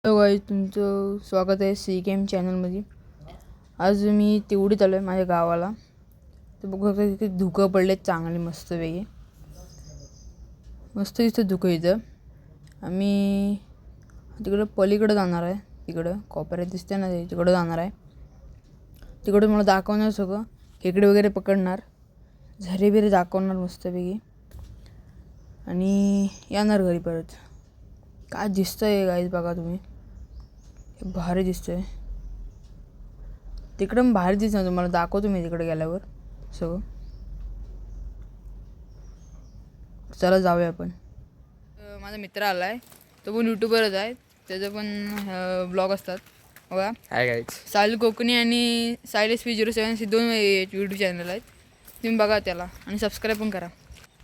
Hello guys, तुमचं स्वागत आहे सी गेम चॅनलमध्ये. आज मी तेवढीच आलो आहे माझ्या गावाला. तर बघू शकता तिथे धुकं पडले चांगले मस्त वेगळे. मस्त दिसतं धुकं इथं. आम्ही तिकडं पलीकडं जाणार आहे. तिकडं कोपऱ्यात दिसते ना तिकडं जाणार आहे. तिकडं मला दाखवणार सगळं, खेकडे वगैरे पकडणार, झरे बिरे दाखवणार मस्तपैकी आणि येणार घरी परत. काय दिसतंय गाईज बघा तुम्ही, भारी दिसतंय. तिकडं भारी दिसतं, तुम्हाला दाखवतो मी तिकडे गेल्यावर सगळं. चला जाऊया आपण. माझा मित्र आला आहे, तो पण यूट्यूबरच आहे. त्याचं पण ब्लॉग असतात बघा. हाय गाईज, साहिल कोकणी आणि साहिल SV07 असे 2 यूट्यूब चॅनल आहेत. तुम्ही बघा त्याला आणि सबस्क्राईब पण करा.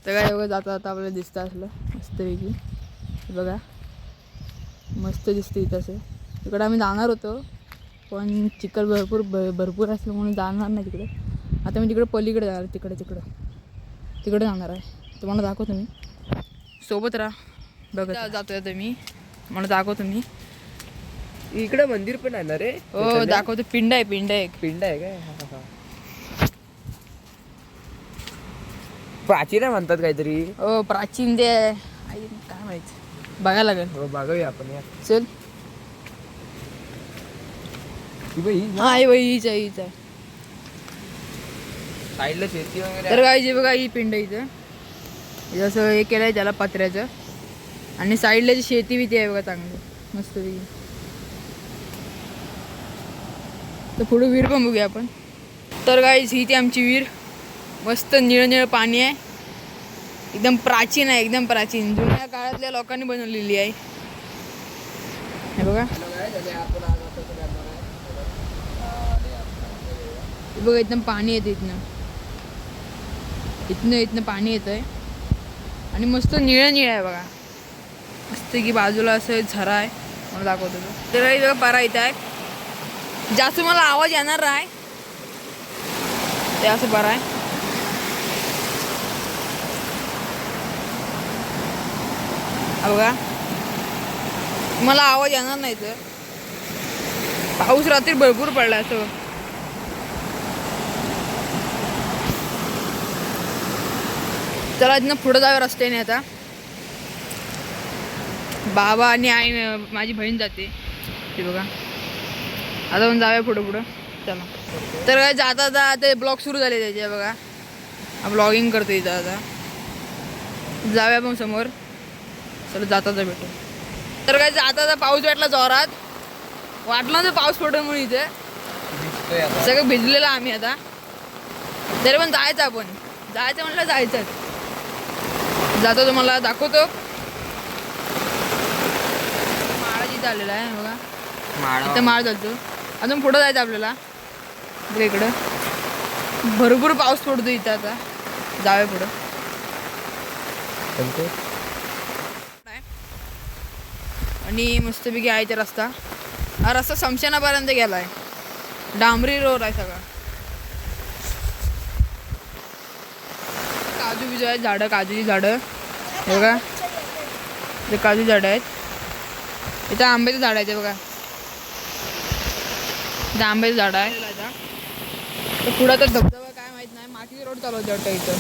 तर काय बघा, जाता जाता आपल्याला दिसतं असलं मस्तपैकी बघा. मस्त दिसतं इथं असं. तिकडं आम्ही जाणार होतो पण चिखल भरपूर असल्यामुळे जाणार नाही तिकडे. आता मी तिकडे पलीकडे जाणार, तिकडे जाणार आहे. तुम्हाला दाखवतो मी, सोबत राहा बघा. जातोय आता मी, मला दाखवतो मी. इकडे मंदिर पण आहे ना रे? हो दाखवतो. पिंड आहे एक. पिंड आहे काय? प्राचीन म्हणतात काहीतरी. हो प्राचीन ते काय माहिती, बघायला लागेल. हो बघूया आपण. या चल. हा हीच आहे. साईडला शेती वगैरे. तर काय जे बघा, ही पिंड इथं जसं हे केलं आहे त्याला पत्र्याचं, आणि साईडला जी शेती बिती आहे बघा चांगली मस्त. तर पुढे विहीर पण बघूया आपण. तर गाईज ही ती आमची विहीर, मस्त निळं पाणी आहे. एकदम प्राचीन आहे, एकदम प्राचीन जुन्या काळातल्या लोकांनी बनवलेली आहे. हे बघा, बघा इथनं पाणी येतं, इथनं पाणी येतं आहे आणि मस्त निळं आहे बघा. मस्त की बाजूला असं झरा आहे, मला दाखवतो. तर काही बघा पारा इथं आहे. जास्त मला आवाज येणार नाही ते असं पारा आहे. बघा मला आवाज येणार नाही तर. पाऊस रात्री भरपूर पडला असं. चला इथनं पुढं जाऊया रस्त्याने. आता बाबा आणि आई, माझी बहीण जाते ते बघा. आता पण जाऊया पुढं. चला. तर काय जाता ते ब्लॉग सुरू झाले त्याचे बघा. ब्लॉगिंग करतो इथं. आता जाऊया पण समोर. चला जाता भेटू. तर काय जाता पाऊस भेटला जोरात. वाटलं तर पाऊस पडतो म्हणून इथे सगळं भिजलेलं आम्ही. आता तरी पण जायचं म्हणलं जायचं. जातो, तुम्हाला दाखवतो. माळा जिथं आलेला आहे बघा, इथं माळ जातो. अजून पुढं जायचं आपल्याला. इकडं भरपूर पाऊस पडतो इथं. आता जाऊया पुढं. आणि मस्तपैकी आहे ते रस्ता. हा रस्ता शमशानापर्यंत गेला आहे. डांबरी रोड आहे सगळा. काजू बिजू आहेत, झाडं, काजूची झाडं बघा. ते काजू झाडं आहेत. इथं आंब्याचं झाड आहे ते बघा. इथं आंब्याचं झाड आहे. तर पुढं तर धबधबा काय माहित नाही, मातीचे रोड चालू होते वाटतं इथं.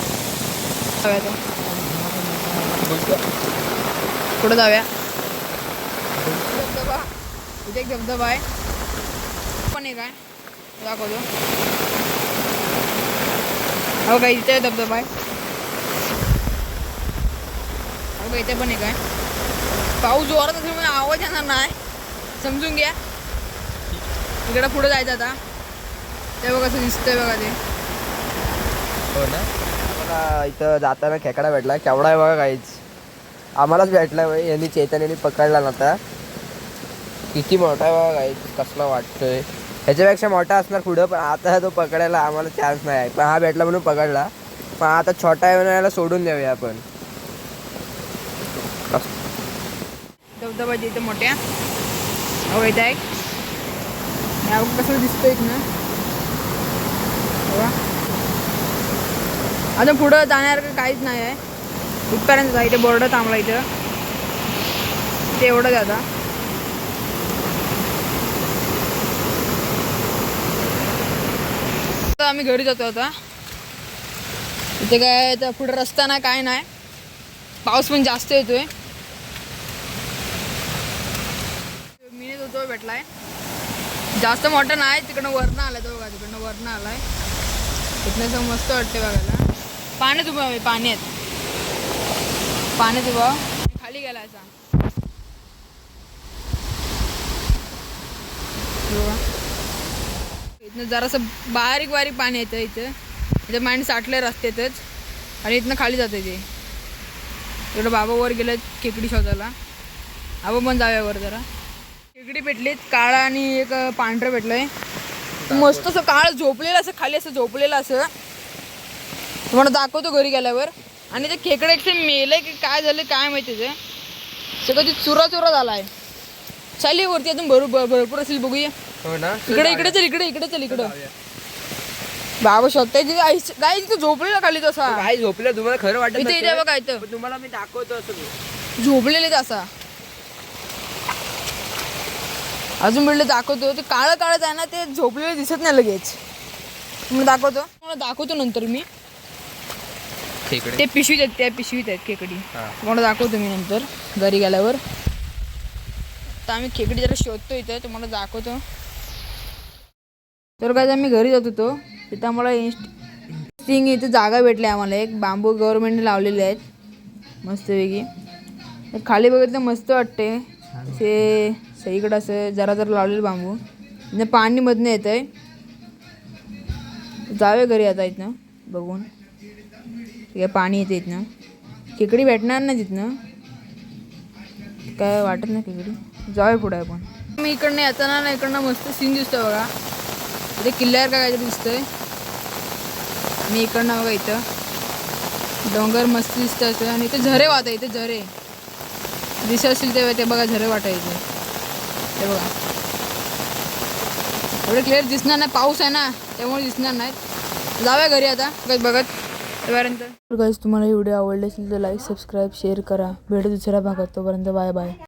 पुढं जाऊया. धबधबा, इथे एक धबधबा आहे पण एक आहे, दाखवतो. हो का, इथे धबधबा आहे. हो का, इथे पण एक आहे. पाऊस जोरात असल्यामुळे आवाज येणार नाही, समजून घ्या. इकडं पुढं जायचं आता. ते बघा कसं दिसतंय बघा ते. हो ना. आम्हाला इथं जाताना खेकडा भेटला. केवढा आहे बघा काहीच. आम्हालाच भेटला भाई. यांनी चैतन्याने पकडला ना. आता किती मोठा आहे बघा काहीच. कसला वाटतोय. ह्याच्यापेक्षा मोठा असणार पुढं, पण आता तो पकडायला आम्हाला चान्स नाही आहे. पण हा भेटला म्हणून पकडला. पण आता छोटा आहे म्हणून याला सोडून देऊया आपण. धबधबा इथं मोठ्या. हो इथं आहे. कसं दिसतंय ना बघा. आता पुढं जाण्यासारखं काहीच नाही आहे. इथपर्यंत इथे बोर्ड थांबला इथं. ते एवढंच आता. तर आम्ही घरी जातो आता. इथे काय तर पुढे रस्ता नाही काय नाही, पाऊस पण जास्त येतोय. मिनीत होतो भेटलाय, जास्त मोठा नाही. तिकडनं वरनं आलाय तो बघा, तिकडनं वरनं आलाय. इथनं असं मस्त वाटते बघायला. पाण्यात उभा आहे, पाण्यात उभा खाली गेला असा. इथनं जरासं बारीक बारीक पाणी येतं इथं पाणी साठलंय रस्त्यातच आणि इथनं खाली जातं ते. इकडं बाबा वर गेलेत खेकडी शोधायला. आपण पण जाऊया वर जरा. खेकडी भेटलीत, काळा आणि एक पांढरं भेटलंय. मस्त असं काळ झोपलेलं असं खाली असं झोपलेलं असं तुम्हाला दाखवतो घरी गेल्यावर. आणि ते खेकडे एकटे मेलंय की काय झालं काय माहिती, ते सगळं ते चुरा झालाय. चालली वरती अजून भरपूर असेल, बघूया. हो ना, इकडे चल इकडं बाबा शोधताय. काय तिथं झोपलेला खाली तसा. काय झोपलं तुम्हाला खरं वाटत इथे इथे बघा, इथं पण तुम्हाला मी दाखवतो असं झोपलेले तसा. अजून भेटले दाखवतो. ते काळं आहे ना, ते झोपलेले दिसत नाही लगेच. तुम्हाला दाखवतो नंतर मी. ते पिशवीत आहेत, त्या पिशवीत आहेत खेकडी. तुम्हाला दाखवतो मी नंतर घरी गेल्यावर. तर आम्ही खेकडी जरा शोधतो इथं, तुम्हाला दाखवतो. तर काय आम्ही घरी जात होतो, तिथं आम्हाला इंटरेस्टिंग इथं जागा भेटली आम्हाला. एक बांबू गव्हर्नमेंटने लावलेले आहेत मस्तपैकी. खाली बघितलं मस्त वाटते. ते सगळीकडं असं जरा लावलेलं बांबू. इथं पाणी मधनं येत आहे. जाऊया घरी आता इथनं बघून. काय पाणी येते इथनं. खेकडी भेटणार ना तिथनं, काय वाटत नाही खेकडी. जाऊया पुढे आपण. मी इकडनं येताना ना, इकडनं मस्त सीन दिसतोय बघा. इथे किल्ल्यावर काय काहीतरी दिसतंय. आणि इकडनं बघा इथं डोंगर मस्त दिसतं असं. आणि इथे झरे वाहत आहे, इथे झरे दिसत असतील तेव्हा ते बघा, झरे वाटायचे ते बघा. एवढे क्लिअर दिसणार नाही, पाऊस आहे ना त्यामुळे दिसणार नाहीत. जाऊया घरी आता बघत तोपर्यंत. गाईस तुम्हाला व्हिडिओ आवडले असेल तर लाईक सबस्क्राईब शेअर करा. भेटू दुसऱ्या भागात, तोपर्यंत बाय बाय.